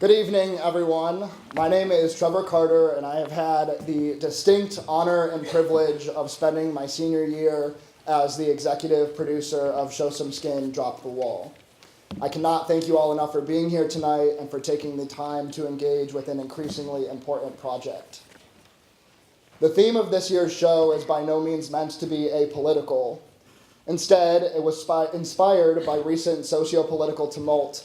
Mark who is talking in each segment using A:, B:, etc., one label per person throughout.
A: Good evening, everyone. My name is Trevor Carter, and I have had the distinct honor and privilege of spending my senior year as the executive producer of Show Some Skin, Drop the Wall. I cannot thank you all enough for being here tonight and for taking the time to engage with an increasingly important project. The theme of this year's show is by no means meant to be apolitical. Instead, it was inspired by recent socio-political tumult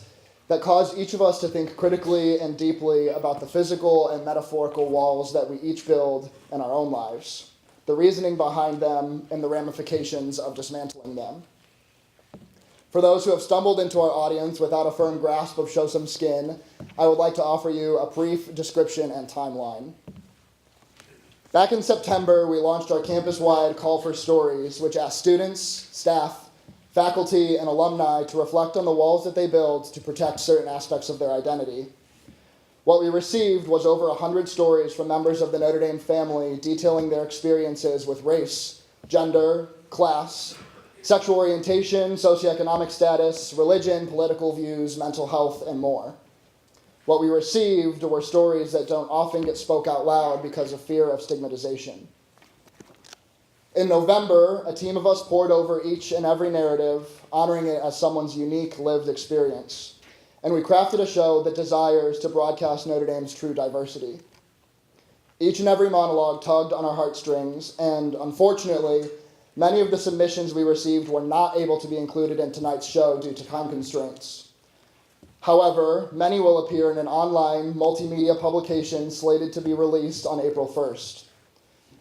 A: that caused each of us to think critically and deeply about the physical and metaphorical walls that we each build in our own lives, the reasoning behind them, and the ramifications of dismantling them. For those who have stumbled into our audience without a firm grasp of Show Some Skin, I would like to offer you a brief description and timeline. Back in September, we launched our campus-wide Call for Stories, which asked students, staff, faculty, and alumni to reflect on the walls that they build to protect certain aspects of their identity. What we received was over 100 stories from members of the Notre Dame family detailing their experiences with race, gender, class, sexual orientation, socioeconomic status, religion, political views, mental health, and more. What we received were stories that don't often get spoke out loud because of fear of stigmatization. In November, a team of us pored over each and every narrative, honoring it as someone's unique lived experience. And we crafted a show that desires to broadcast Notre Dame's true diversity. Each and every monologue tugged on our heartstrings, and unfortunately, many of the submissions we received were not able to be included in tonight's show due to time constraints. However, many will appear in an online multimedia publication slated to be released on April 1st.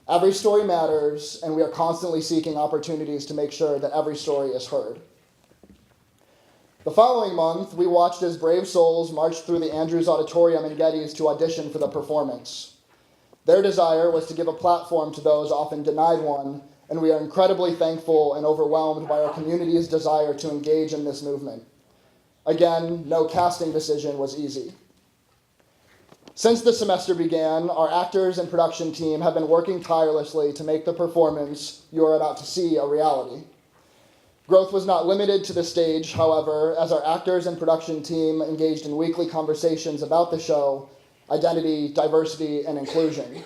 A: Every story matters, and we are constantly seeking opportunities to make sure that every story is heard. The following month, we watched as brave souls marched through the Andrews Auditorium in Gettys to audition for the performance. Their desire was to give a platform to those often denied one, and we are incredibly thankful and overwhelmed by our community's desire to engage in this movement. Again, no casting decision was easy. Since the semester began, our actors and production team have been working tirelessly to make the performance you are about to see a reality. Growth was not limited to the stage, however, as our actors and production team engaged in weekly conversations about the show, identity, diversity, and inclusion.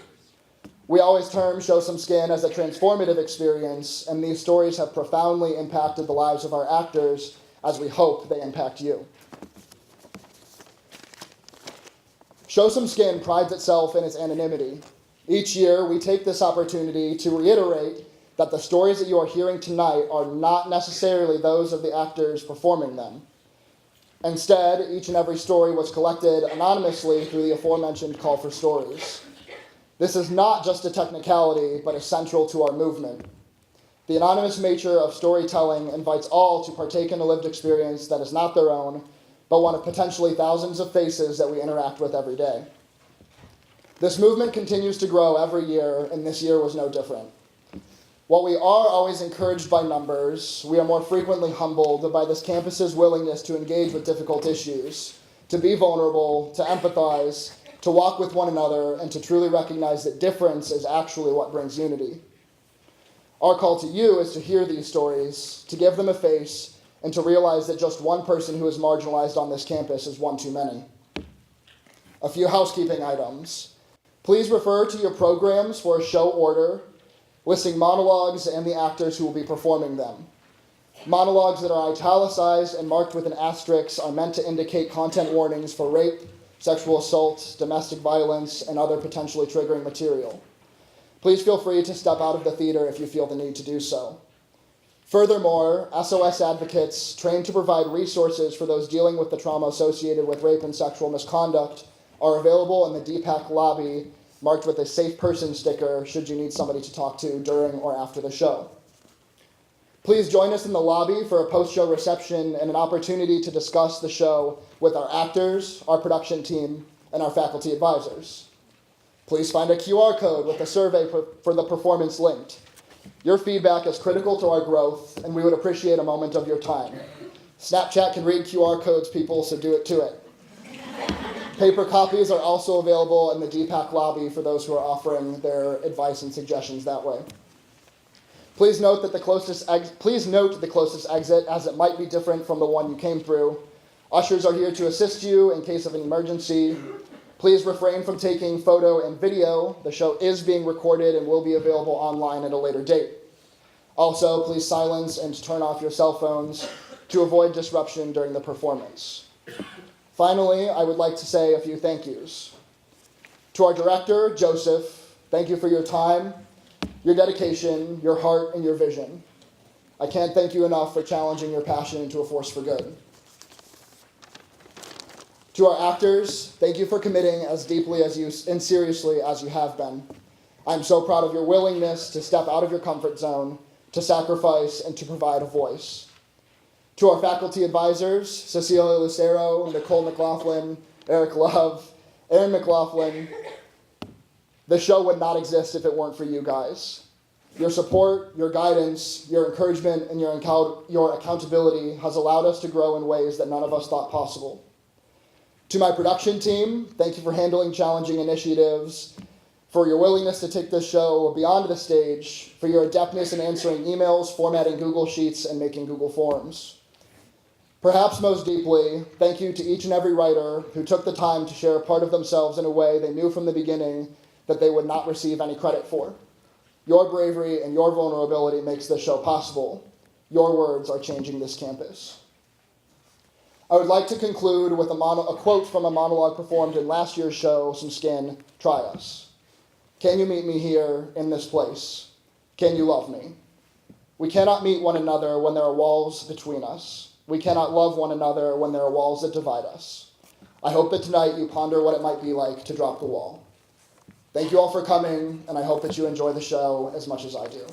A: We always term Show Some Skin as a transformative experience, and these stories have profoundly impacted the lives of our actors as we hope they impact you. Show Some Skin prides itself in its anonymity. Each year, we take this opportunity to reiterate that the stories that you are hearing tonight are not necessarily those of the actors performing them. Instead, each and every story was collected anonymously through the aforementioned Call for Stories. This is not just a technicality, but is central to our movement. The anonymous nature of storytelling invites all to partake in a lived experience that is not their own, but one of potentially thousands of faces that we interact with every day. This movement continues to grow every year, and this year was no different. While we are always encouraged by numbers, we are more frequently humbled by this campus's willingness to engage with difficult issues, to be vulnerable, to empathize, to walk with one another, and to truly recognize that difference is actually what brings unity. Our call to you is to hear these stories, to give them a face, and to realize that just one person who is marginalized on this campus is one too many. A few housekeeping items. Please refer to your programs for a show order, listing monologues and the actors who will be performing them. Monologues that are italicized and marked with an asterisk are meant to indicate content warnings for rape, sexual assault, domestic violence, and other potentially triggering material. Please feel free to step out of the theater if you feel the need to do so. Furthermore, SOS advocates trained to provide resources for those dealing with the trauma associated with rape and sexual misconduct are available in the DPAC lobby, marked with a safe person sticker should you need somebody to talk to during or after the show. Please join us in the lobby for a post-show reception and an opportunity to discuss the show with our actors, our production team, and our faculty advisors. Please find a QR code with a survey for the performance linked. Your feedback is critical to our growth, and we would appreciate a moment of your time. Snapchat can read QR codes, people, so do it to it. Paper copies are also available in the DPAC lobby for those who are offering their advice and suggestions that way. Please note the closest exit, as it might be different from the one you came through. Ushers are here to assist you in case of an emergency. Please refrain from taking photo and video. The show is being recorded and will be available online at a later date. Also, please silence and turn off your cell phones to avoid disruption during the performance. Finally, I would like to say a few thank yous. To our director, Joseph, thank you for your time, your dedication, your heart, and your vision. I can't thank you enough for challenging your passion into a force for good. To our actors, thank you for committing as deeply as you and seriously as you have been. I'm so proud of your willingness to step out of your comfort zone, to sacrifice, and to provide a voice. To our faculty advisors, Cecilia Lucero, Nicole McLaughlin, Eric Love, Aaron McLaughlin, the show would not exist if it weren't for you guys. Your support, your guidance, your encouragement, and your accountability has allowed us to grow in ways that none of us thought possible. To my production team, thank you for handling challenging initiatives, for your willingness to take this show beyond the stage, for your adeptness in answering emails, formatting Google Sheets, and making Google Forms. Perhaps most deeply, thank you to each and every writer who took the time to share a part of themselves in a way they knew from the beginning that they would not receive any credit for. Your bravery and your vulnerability makes this show possible. Your words are changing this campus. I would like to conclude with a quote from a monologue performed in last year's show, Some Skin, Try Us. Can you meet me here in this place? Can you love me? We cannot meet one another when there are walls between us. We cannot love one another when there are walls that divide us. I hope that tonight you ponder what it might be like to drop the wall. Thank you all for coming, and I hope that you enjoy the show as much as I do.